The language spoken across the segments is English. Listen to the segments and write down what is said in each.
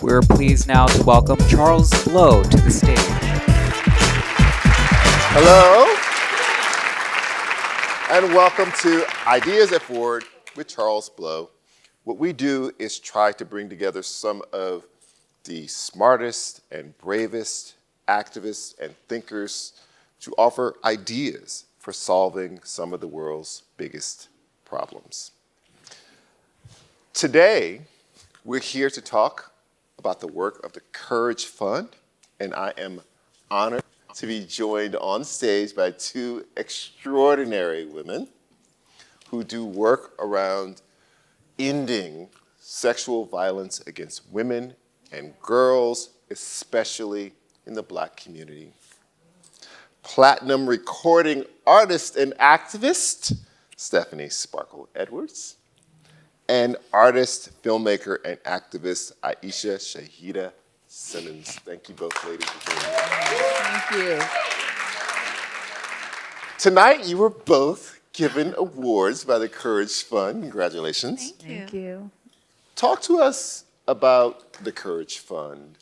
We're pleased now to welcome Charles Blow to the stage. Hello, and welcome to Ideas at Ford with Charles Blow. What we do is try to bring together some of the smartest and bravest activists and thinkers to offer ideas for solving some of the world's biggest problems. Today, we're here to talk about the work of the Courage Fund, and I am honored to be joined on stage by two extraordinary women who do work around ending sexual violence against women and girls, especially in the Black community. Platinum recording artist and activist, Stephanie Sparkle Edwards, and artist, filmmaker, and activist, Aisha Shahida Simmons. Thank you both, ladies, for being here. Thank you. Tonight, you were both given awards by the Courage Fund. Congratulations. Thank you. Talk to us about the Courage Fund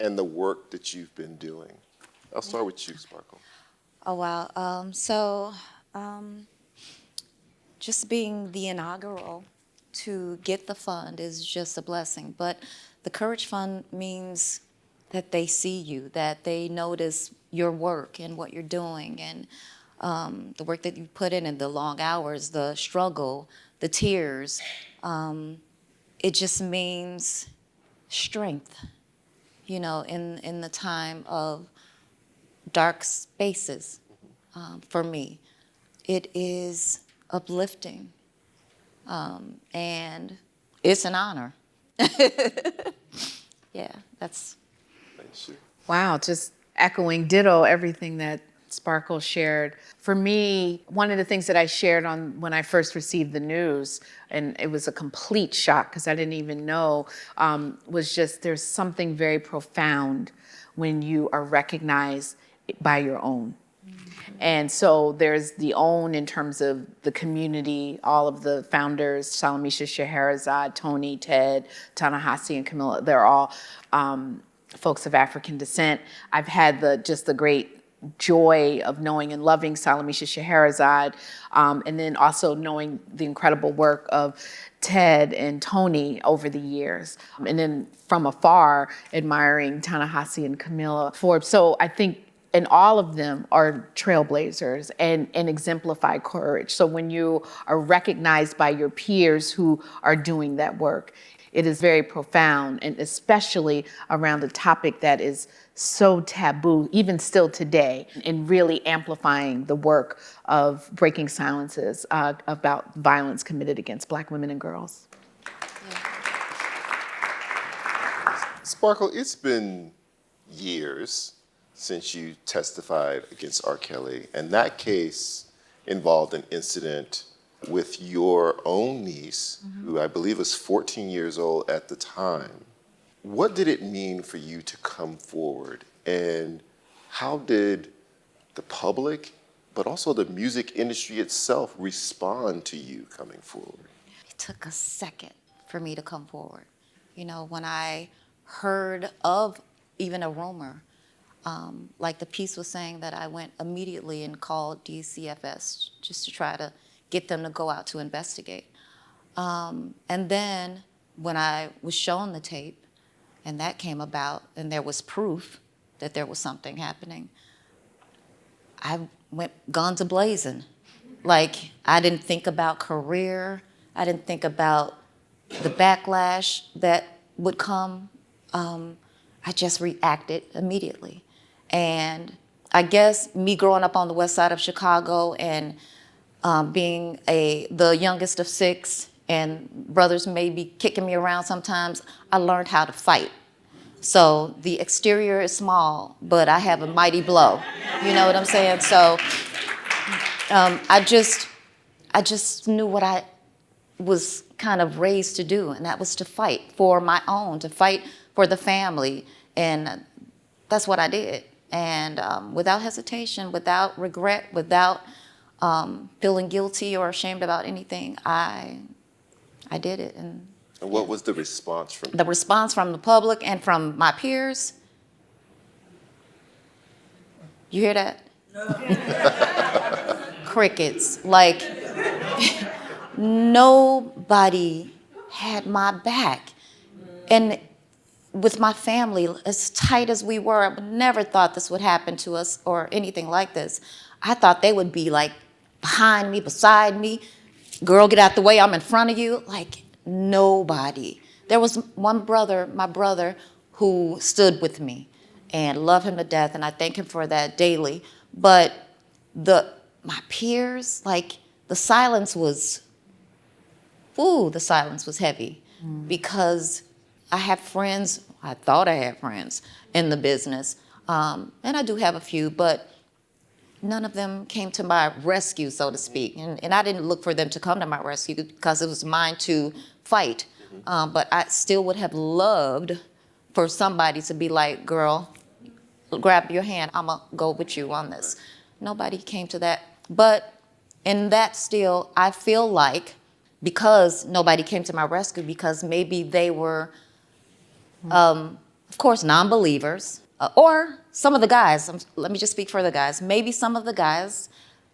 and the work that you've been doing. I'll start with you, Sparkle. Oh, wow. Just being the inaugural to get the fund is just a blessing. But the Courage Fund means that they see you, that they notice your work and what you're doing, and the work that you put in and the long hours, the struggle, the tears. It just means strength, you know, in the time of dark spaces for me. It is uplifting, and it's an honor. Yeah, that's. Thanks, you. Wow, just echoing ditto everything that Sparkle shared. For me, one of the things that I shared on when I first received the news, and it was a complete shock because I didn't even know, was just there's something very profound when you are recognized by your own. And so there's the own in terms of the community, all of the founders, Salamisha Scheherazade, Tony, Ted, Ta-Nehisi, and Camilla, they're all folks of African descent. I've had the great joy of knowing and loving Salamisha Scheherazade, and then also knowing the incredible work of Ted and Tony over the years. And then from afar, admiring Ta-Nehisi and Camilla Forbes. So I think and all of them are trailblazers and exemplify courage. So when you are recognized by your peers who are doing that work, it is very profound, and especially around a topic that is so taboo, even still today, and really amplifying the work of breaking silences about violence committed against Black women and girls. Sparkle, it's been years since you testified against R. Kelly, and that case involved an incident with your own niece, who I believe was 14 years old at the time. What did it mean for you to come forward, and how did the public, but also the music industry itself, respond to you coming forward? It took a second for me to come forward. You know, when I heard of even a rumor, like the piece was saying, that I went immediately and called DCFS just to try to get them to go out to investigate. And then when I was shown the tape and that came about and there was proof that there was something happening, I went guns a-blazing. Like, I didn't think about career. I didn't think about the backlash that would come. I just reacted immediately. And I guess me growing up on the west side of Chicago and being the youngest of six, and brothers may be kicking me around sometimes, I learned how to fight. So the exterior is small, but I have a mighty blow. You know what I'm saying? So I just knew what I was kind of raised to do, and that was to fight for my own, to fight for the family. And that's what I did. And without hesitation, without regret, without feeling guilty or ashamed about anything, I did it, and And what was the response from The response from the public and from my peers, you hear that? Crickets. Like, nobody had my back. And with my family, as tight as we were, I never thought this would happen to us or anything like this. I thought they would be like behind me, beside me. Girl, get out the way, I'm in front of you. Like, nobody. There was one brother, my brother, who stood with me and love him to death, and I thank him for that daily. But my peers, like, the silence was heavy because I have friends, I thought I had friends in the business, and I do have a few, but none of them came to my rescue, so to speak. And I didn't look for them to come to my rescue because it was mine to fight. But I still would have loved for somebody to be like, girl, grab your hand, I'm gonna go with you on this. Nobody came to that. But in that still, I feel like because nobody came to my rescue, because maybe they were, of course, non-believers, or some of the guys, let me just speak for the guys, maybe some of the guys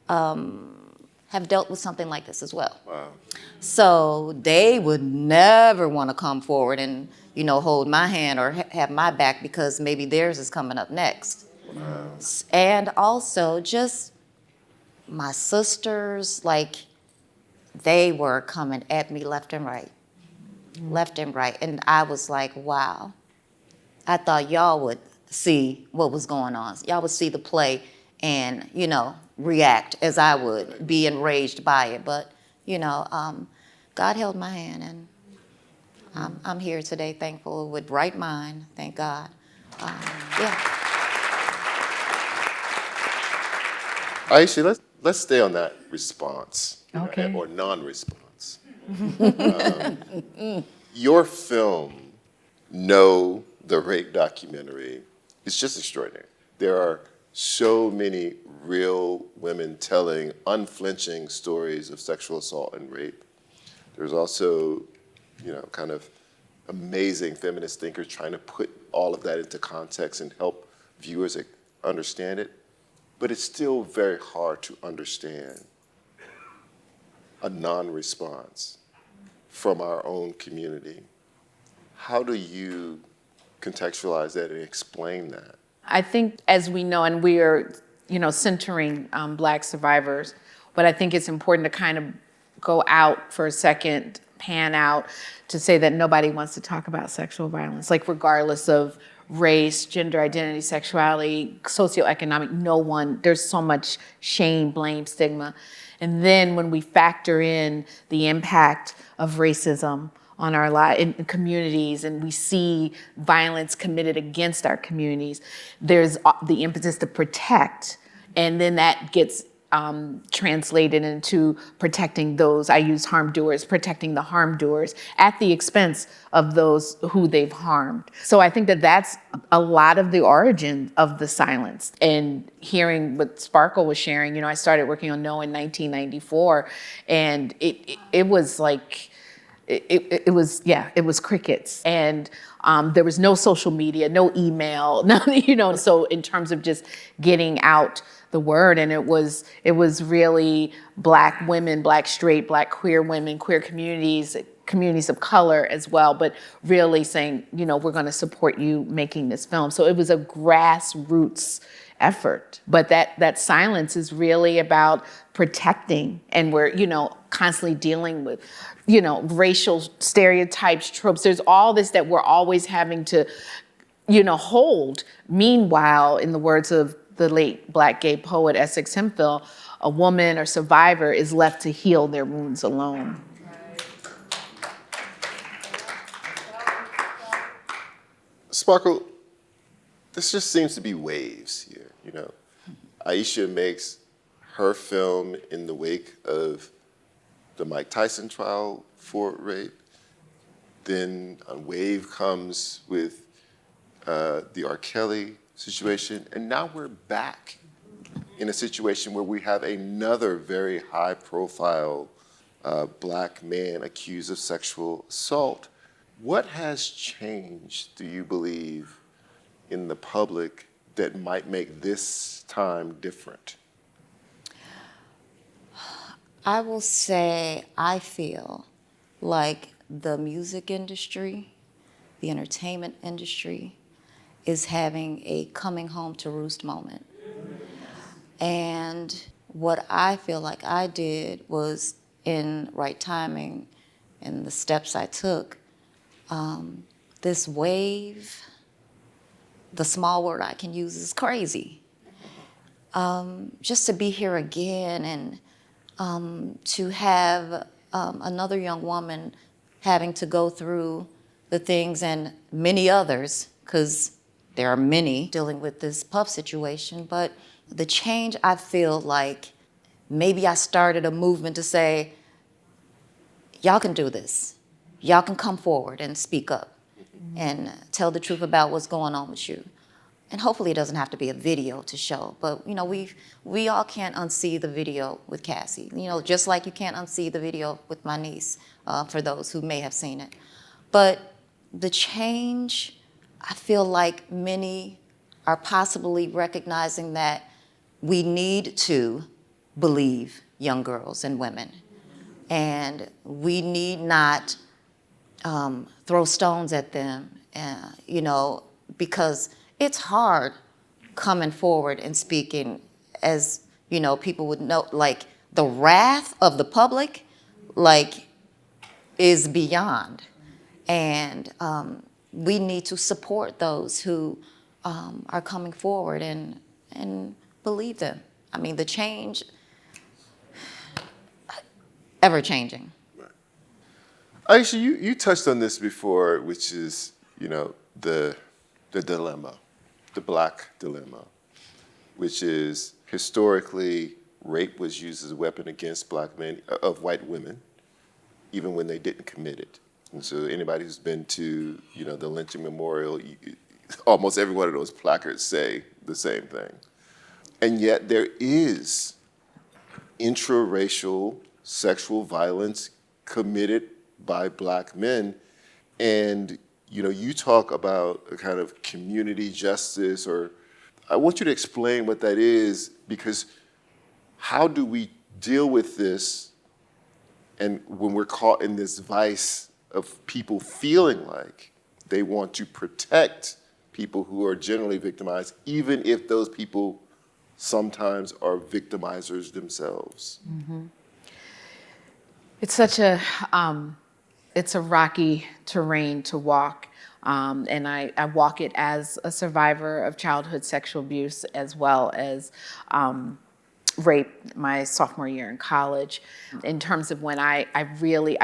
have dealt with something like this as well. Wow. So they would never want to come forward and, hold my hand or have my back because maybe theirs is coming up next. Wow. And also just my sisters, like, they were coming at me left and right. Left and right. And I was like, wow. I thought y'all would see what was going on. Y'all would see the play and, react as I would, be enraged by it. But, God held my hand, and I'm here today, thankful, with right mind, thank God. Yeah. Aisha, let's stay on that response, Okay. or non-response. Your film, No, the Rape Documentary, is just extraordinary. There are so many real women telling unflinching stories of sexual assault and rape. There's also, kind of amazing feminist thinkers trying to put all of that into context and help viewers understand it. But it's still very hard to understand a non-response from our own community. How do you contextualize that and explain that? I think, as we know, and we are, centering Black survivors, but I think it's important to kind of go out for a second, pan out, to say that nobody wants to talk about sexual violence, like regardless of race, gender identity, sexuality, socioeconomic, no one, there's so much shame, blame, stigma. And then when we factor in the impact of racism on our in communities, and we see violence committed against our communities, there's the impetus to protect, and then that gets translated into protecting those, I use harm doers, protecting the harm doers at the expense of those who they've harmed. So I think that that's a lot of the origin of the silence. And hearing what Sparkle was sharing, I started working on No in 1994, and it was like, it was crickets. And there was no social media, no email, so in terms of just getting out the word, and it was really Black women, Black straight, Black queer women, queer communities of color as well, but really saying, we're gonna support you making this film. So it was a grassroots effort. But that silence is really about protecting, and we're, constantly dealing with, racial stereotypes, tropes. There's all this that we're always having to, hold. Meanwhile, in the words of the late Black gay poet Essex Hemphill, a woman or survivor is left to heal their wounds alone. Sparkle, this just seems to be waves here, Aisha makes her film in the wake of the Mike Tyson trial for rape. Then a wave comes with the R. Kelly situation, and now we're back in a situation where we have another very high-profile Black man accused of sexual assault. What has changed, do you believe, in the public that might make this time different? I will say I feel like the music industry, the entertainment industry, is having a coming home to roost moment. And what I feel like I did was, in right timing and the steps I took, this wave, the small word I can use is crazy. Just to be here again and to have another young woman having to go through the things and many others, because there are many dealing with this pub situation, but the change, I feel like maybe I started a movement to say, y'all can do this. Y'all can come forward and speak up and tell the truth about what's going on with you. And hopefully it doesn't have to be a video to show, but you know, we all can't unsee the video with Cassie. You know, just like you can't unsee the video with my niece, for those who may have seen it. But the change, I feel like many are possibly recognizing that we need to believe young girls and women. And we need not throw stones at them, you know, because it's hard coming forward and speaking, as, you know, people would know, like the wrath of the public, like, is beyond. And we need to support those who are coming forward and believe them. I mean, the change, ever changing. Aisha, you touched on this before, which is, you know, the dilemma, the Black dilemma, which is historically rape was used as a weapon against Black men, of white women, even when they didn't commit it. And so anybody who's been to, you know, the lynching memorial, almost every one of those placards say the same thing. And yet there is intraracial sexual violence committed by Black men. And, you know, you talk about a kind of community justice, or I want you to explain what that is, because how do we deal with this, and when we're caught in this vice of people feeling like they want to protect people who are generally victimized, even if those people sometimes are victimizers themselves? Mm-hmm. It's such a, it's a rocky terrain to walk. And I walk it as a survivor of childhood sexual abuse, as well as rape my sophomore year in college. In terms of when I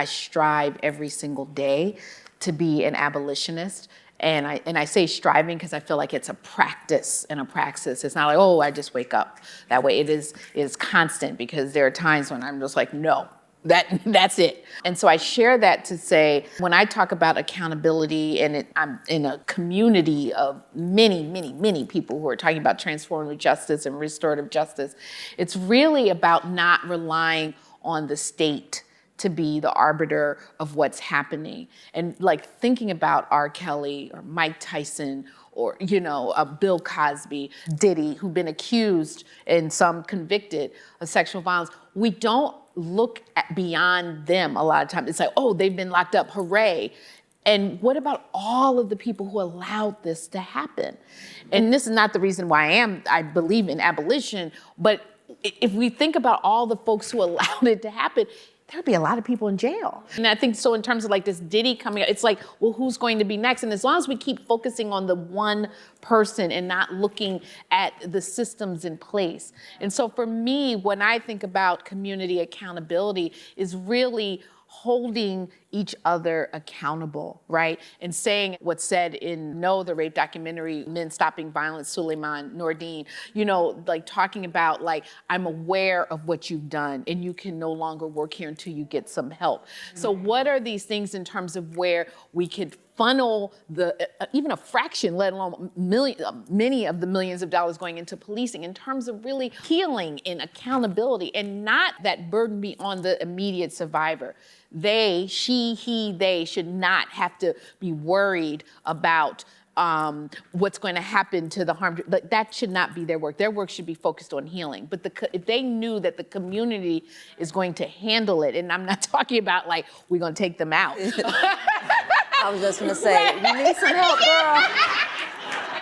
strive every single day to be an abolitionist. And I say striving because I feel like it's a practice and a praxis. It's not like, oh, I just wake up that way. It is constant, because there are times when I'm just like, no, that's it. And so I share that to say, when I talk about accountability, and I'm in a community of many, many, many people who are talking about transformative justice and restorative justice, it's really about not relying on the state to be the arbiter of what's happening. And like thinking about R. Kelly or Mike Tyson, or, you know, Bill Cosby, Diddy, who've been accused and some convicted of sexual violence. We don't look at beyond them a lot of times. It's like, oh, they've been locked up, hooray. And what about all of the people who allowed this to happen? And this is not the reason why I believe in abolition, but if we think about all the folks who allowed it to happen, there'd be a lot of people in jail. And I think so in terms of like this Diddy coming out, it's like, well, who's going to be next? And as long as we keep focusing on the one person and not looking at the systems in place. And so for me, when I think about community accountability, is really holding each other accountable, right? And saying what's said in No, the Rape documentary, Men Stopping Violence, Suleiman Nordin, you know, like talking about like, I'm aware of what you've done and you can no longer work here until you get some help. So what are these things in terms of where we could funnel even a fraction, let alone many of the millions of dollars going into policing in terms of really healing and accountability, and not that burden be on the immediate survivor. They should not have to be worried about what's going to happen to the harm. That should not be their work. Their work should be focused on healing. But if they knew that the community is going to handle it, and I'm not talking about like, we're going to take them out. I was just gonna say, you need some help, girl. I'm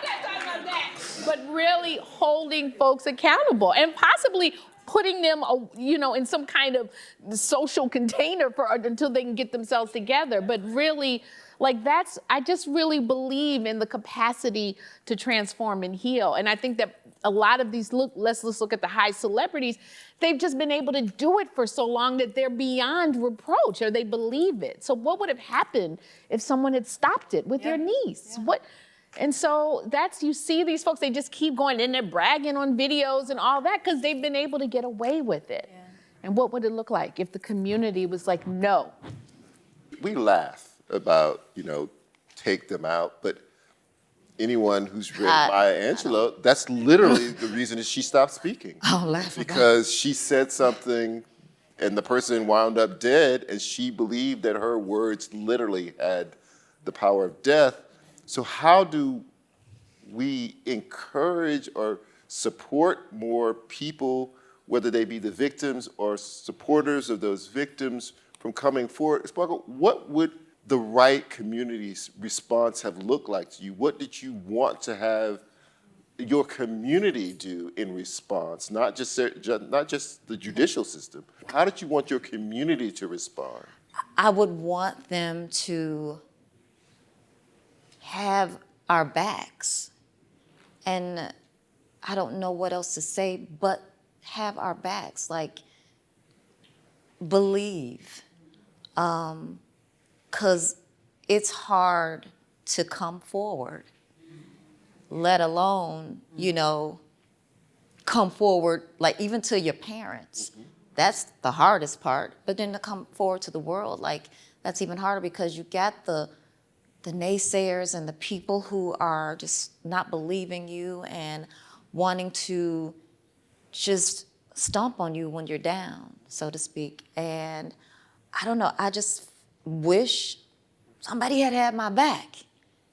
not talking about that. But really holding folks accountable and possibly putting them, in some kind of social container until they can get themselves together. But really, I just really believe in the capacity to transform and heal. And I think that a lot of these, let's look at the high celebrities, they've just been able to do it for so long that they're beyond reproach, or they believe it. So what would have happened if someone had stopped it with their niece? Yeah. And so you see these folks, they just keep going and they're bragging on videos and all that because they've been able to get away with it. Yeah. And what would it look like if the community was like, no? We laugh about, take them out, but anyone who's read Maya Angelou, that's literally the reason that she stopped speaking. I'll laugh because she said something and the person wound up dead, and she believed that her words literally had the power of death. So how do we encourage or support more people, whether they be the victims or supporters of those victims, from coming forward? Sparkle, what would the right community's response have looked like to you? What did you want to have your community do in response? Not just the judicial system. How did you want your community to respond? I would want them to have our backs. And I don't know what else to say, but have our backs, like believe. 'Cause it's hard to come forward, let alone, come forward, like even to your parents. Mm-hmm. That's the hardest part. But then to come forward to the world, like that's even harder because you got the naysayers and the people who are just not believing you and wanting to just stomp on you when you're down, so to speak. And I don't know, I just wish somebody had my back,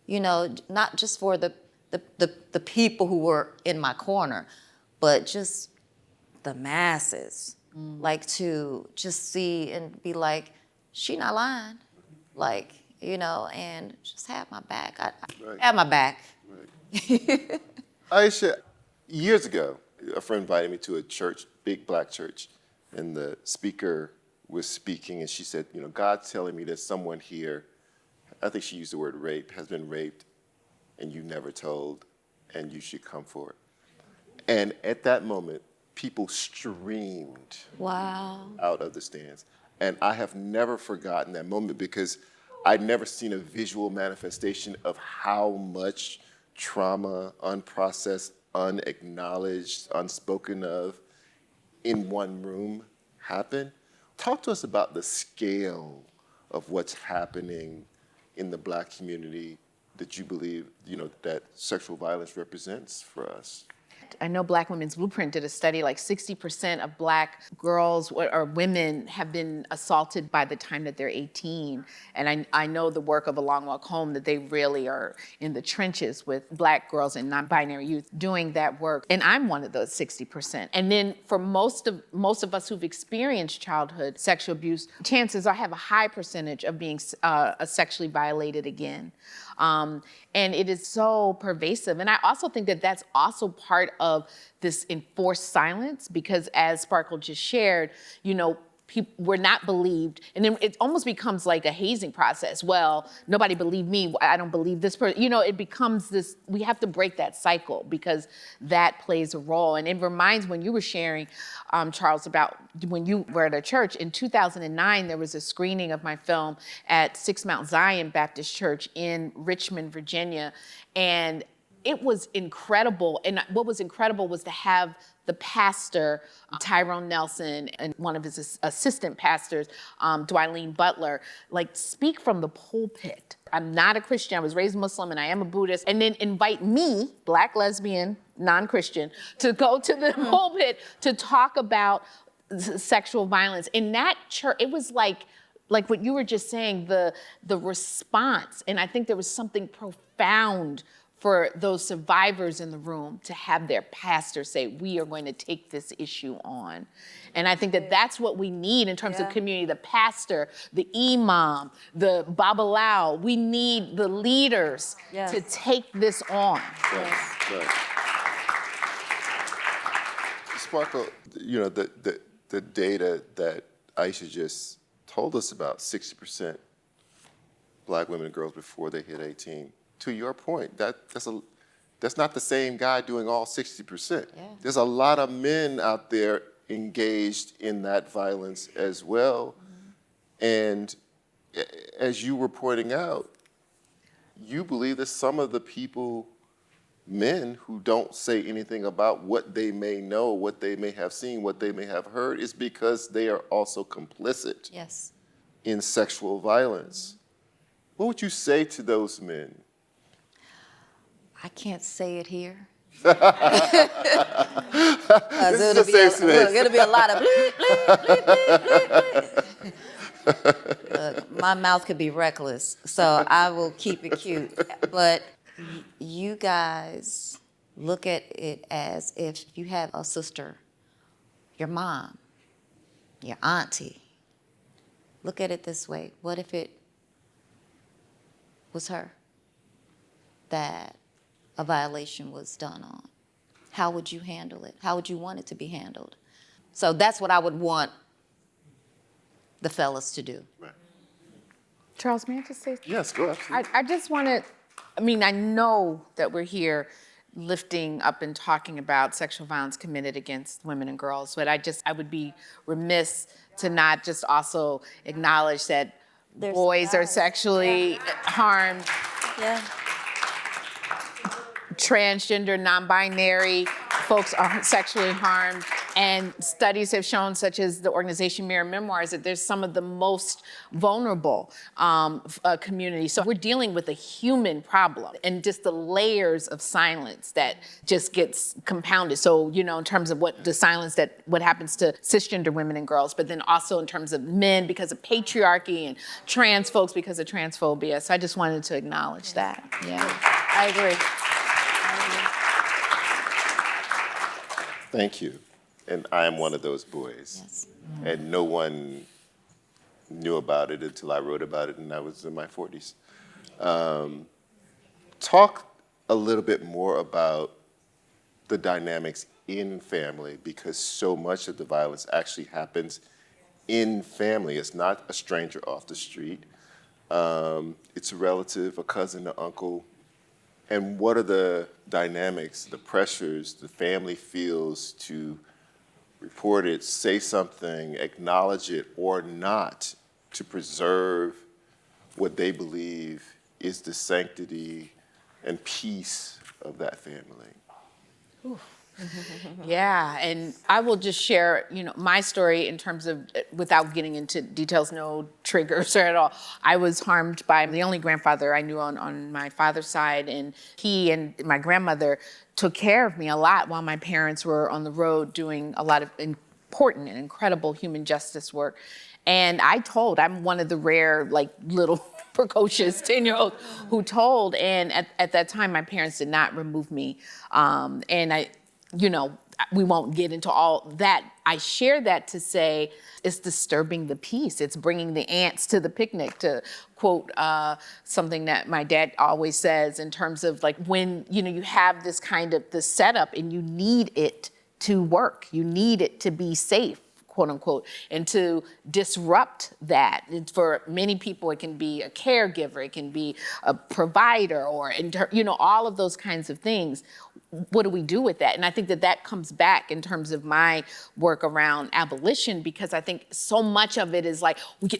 not just for the people who were in my corner, but just the masses, like to just see and be like, she not lying, and just have my back. I have my back. Right. Aisha, years ago, a friend invited me to a church, big black church, and the speaker was speaking, and she said, God's telling me there's someone here, I think she used the word rape, has been raped, and you never told, and you should come forward. And at that moment, people streamed out of the stands. And I have never forgotten that moment because I'd never seen a visual manifestation of how much trauma, unprocessed, unacknowledged, unspoken of, in one room happened. Talk to us about the scale of what's happening in the Black community that you believe, that sexual violence represents for us. I know Black Women's Blueprint did a study, like 60% of Black girls or women have been assaulted by the time that they're 18. And I know the work of A Long Walk Home, that they really are in the trenches with Black girls and non-binary youth doing that work. And I'm one of those 60%. And then for most of us who've experienced childhood sexual abuse, chances are I have a high percentage of being sexually violated again. And it is so pervasive. And I also think that that's also part of this enforced silence, because as Sparkle just shared, we're not believed. And then it almost becomes like a hazing process. Well, nobody believed me, I don't believe this person. It becomes this, we have to break that cycle because that plays a role. And it reminds when you were sharing, Charles, about when you were at a church. In 2009, there was a screening of my film at Six Mount Zion Baptist Church in Richmond, Virginia. And it was incredible. And what was incredible was to have the pastor, Tyrone Nelson, and one of his assistant pastors, Dwylene Butler, like speak from the pulpit. I'm not a Christian, I was raised Muslim and I am a Buddhist, and then invite me, Black lesbian, non-Christian, to go to the pulpit to talk about sexual violence. In that church, it was like what you were just saying, the response, and I think there was something profound for those survivors in the room to have their pastor say, we are going to take this issue on. And I think that that's what we need in terms of community, the pastor, the imam, the babalao. We need the leaders to take this on. Right. Sparkle, you know, the data that Aisha just told us about, 60% Black women and girls before they hit 18. To your point, that's not the same guy doing all 60%. Yeah. There's a lot of men out there engaged in that violence as well. And as you were pointing out, you believe that some of the people, men who don't say anything about what they may know, what they may have seen, what they may have heard, is because they are also complicit Yes. in sexual violence. What would you say to those men? I can't say it here. This It'll is a safe space. Look, it'll be a lot of bleep, bleep, bleep, bleep. Look, my mouth could be reckless, so I will keep it cute. But you guys look at it as if you have a sister, your mom, your auntie. Look at it this way. What if it was her that a violation was done on? How would you handle it? How would you want it to be handled? So that's what I would want the fellas to do. Right. Charles, may I just say? Yes, go ahead. I just want to, I know that we're here lifting up and talking about sexual violence committed against women and girls, but I would be remiss to not just also acknowledge that boys are sexually harmed. Yeah. Transgender, non-binary folks are sexually harmed, and studies have shown, such as the organization Mirror Memoirs, that there's some of the most vulnerable communities. So we're dealing with a human problem, and just the layers of silence that just gets compounded. So, you know, in terms of what happens to cisgender women and girls, but then also in terms of men because of patriarchy, and trans folks because of transphobia. So I just wanted to acknowledge that. Yeah, I agree. Thank you. And I am one of those boys. Yes. And no one knew about it until I wrote about it, and I was in my 40s. Talk a little bit more about the dynamics in family, because so much of the violence actually happens in family. It's not a stranger off the street. It's a relative, a cousin, an uncle. And what are the dynamics, the pressures the family feels to report it, say something, acknowledge it, or not, to preserve what they believe is the sanctity and peace of that family? Yeah, and I will just share, my story in terms of, without getting into details, no triggers or at all. I was harmed by the only grandfather I knew on my father's side, and he and my grandmother took care of me a lot while my parents were on the road doing a lot of important and incredible human justice work. And I'm one of the rare, little precocious 10-year-olds who told, and at that time, my parents did not remove me. And we won't get into all that. I share that to say it's disturbing the peace. It's bringing the ants to the picnic, to quote something that my dad always says, in terms of when you have this kind of this setup and you need it to work, you need it to be safe, quote unquote, and to disrupt that. For many people, it can be a caregiver, it can be a provider, or all of those kinds of things. What do we do with that? And I think that that comes back in terms of my work around abolition, because I think so much of it is like,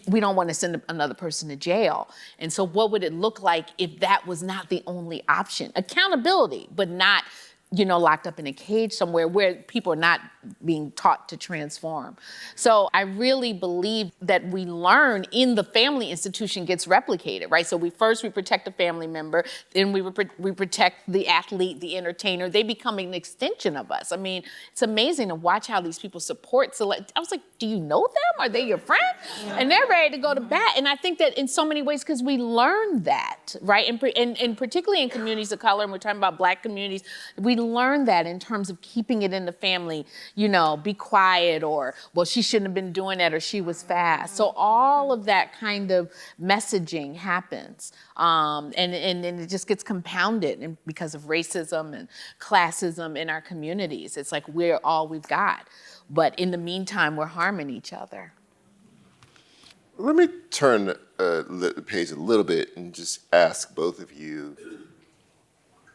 we don't want to send another person to jail. And so what would it look like if that was not the only option? Accountability, but not locked up in a cage somewhere where people are not being taught to transform. So I really believe that we learn in the family institution gets replicated, right? So we protect a family member, then we protect the athlete, the entertainer. They become an extension of us. I mean, it's amazing to watch how these people support. So I was like, do you know them? Are they your friend? Yeah. And they're ready to go to bat. And I think that in so many ways, because we learn that, right? And particularly in communities of color, and we're talking about Black communities, we learn that in terms of keeping it in the family, be quiet, or, well, she shouldn't have been doing that, or she was fast. So all of that kind of messaging happens. And it just gets compounded because of racism and classism in our communities. It's like we're all we've got. But in the meantime, we're harming each other. Let me turn the page a little bit and just ask both of you,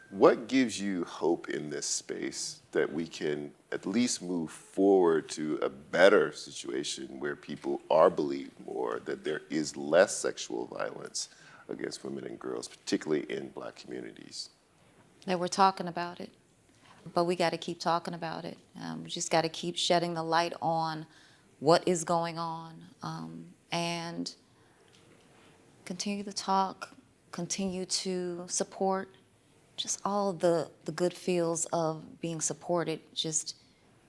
what gives you hope in this space that we can at least move forward to a better situation where people are believed more, that there is less sexual violence against women and girls, particularly in Black communities? That we're talking about it, but we got to keep talking about it. We just got to keep shedding the light on what is going on, and continue to talk, continue to support. Just all the good feels of being supported just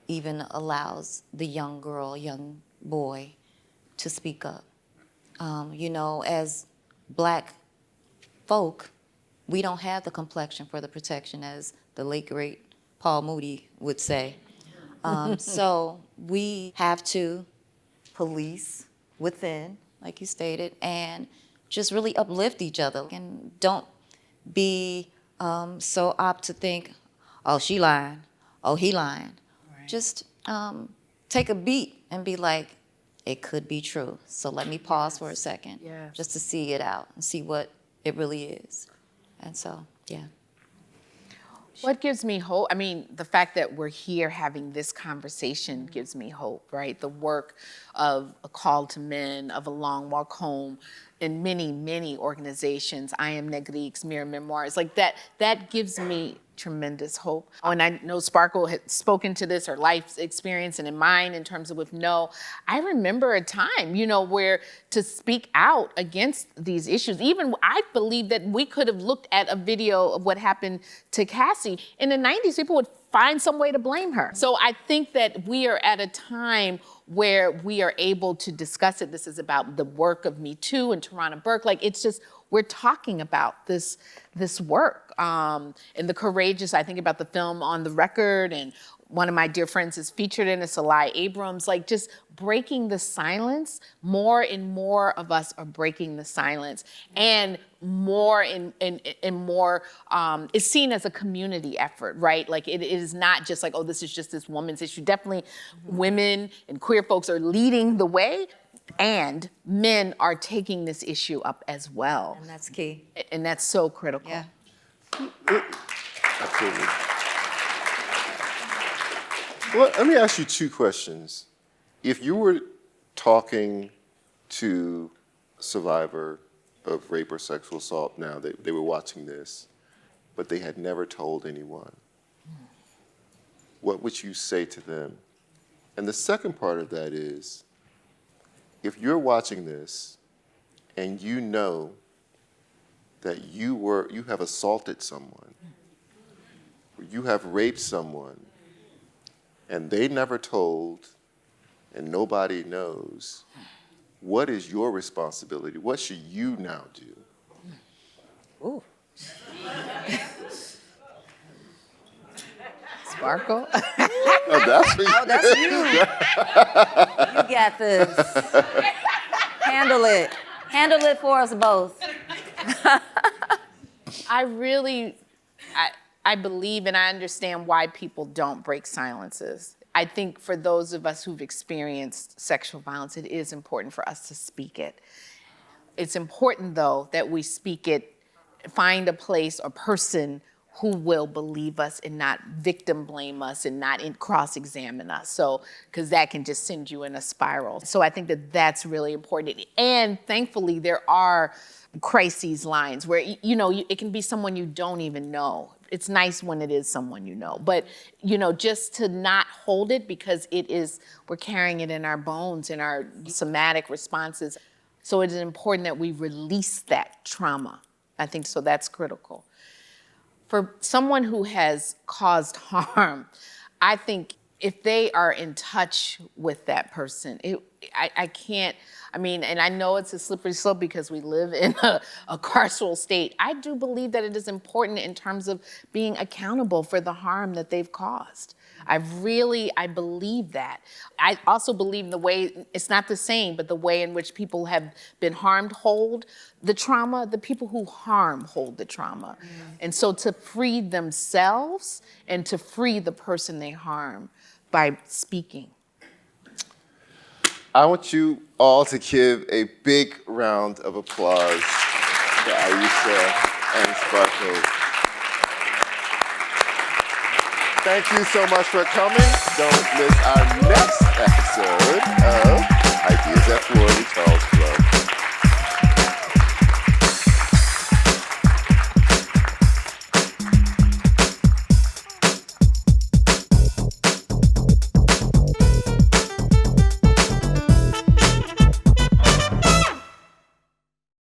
even allows the young girl, young boy to speak up. As Black folk, we don't have the complexion for the protection, as the late, great Paul Moody would say. So we have to police within, like you stated, and just really uplift each other. And don't be so apt to think, oh, she lying, oh, he lying. Right. Just take a beat and be like, it could be true. So let me pause for a second, just to see it out and see what it really is. And so, yeah. What gives me hope? I mean, the fact that we're here having this conversation gives me hope, right? The work of A Call to Men, of A Long Walk Home, in many, many organizations, I Am Negrique's Mirror Memoirs, like that gives me tremendous hope. And I know Sparkle had spoken to this, her life experience, and in mine in terms of with No. I remember a time, where to speak out against these issues, even I believe that we could have looked at a video of what happened to Cassie. In the 90s, people would find some way to blame her. So I think that we are at a time where we are able to discuss it. This is about the work of Me Too and Tarana Burke. Like, it's just, we're talking about this work. And the courageous, I think about the film On the Record, and one of my dear friends is featured in it, Salai Abrams, like just breaking the silence. More and more of us are breaking the silence, and more and more is seen as a community effort, right? Like it is not just like, oh, this is just this woman's issue. Definitely women and queer folks are leading the way, and men are taking this issue up as well. And that's key. And that's so critical. Yeah. Absolutely. Well, let me ask you two questions. If you were talking to a survivor of rape or sexual assault now, they were watching this, but they had never told anyone, what would you say to them? And the second part of that is, if you're watching this and you know that you have assaulted someone, or you have raped someone, and they never told, and nobody knows, what is your responsibility? What should you now do? Ooh. Sparkle? Oh, that's me. Oh, that's you. You got this. Handle it. Handle it for us both. I believe and I understand why people don't break silences. I think for those of us who've experienced sexual violence, it is important for us to speak it. It's important, though, that we speak it, find a place or person who will believe us and not victim blame us and not cross-examine us. So, because that can just send you in a spiral. So I think that that's really important. And thankfully, there are crises lines where, it can be someone you don't even know. It's nice when it is someone you know, but, just to not hold it because we're carrying it in our bones, in our somatic responses. So it is important that we release that trauma. I think so that's critical. For someone who has caused harm, I think if they are in touch with that person, I can't, and I know it's a slippery slope because we live in a carceral state. I do believe that it is important in terms of being accountable for the harm that they've caused. I believe that. I also believe the way, it's not the same, but the way in which people have been harmed hold the trauma, the people who harm hold the trauma. And so to free themselves and to free the person they harm by speaking. I want you all to give a big round of applause to Aisha and Sparkle. Thank you so much for coming. Don't miss our next episode of Ideas at 4 with Charles Blow.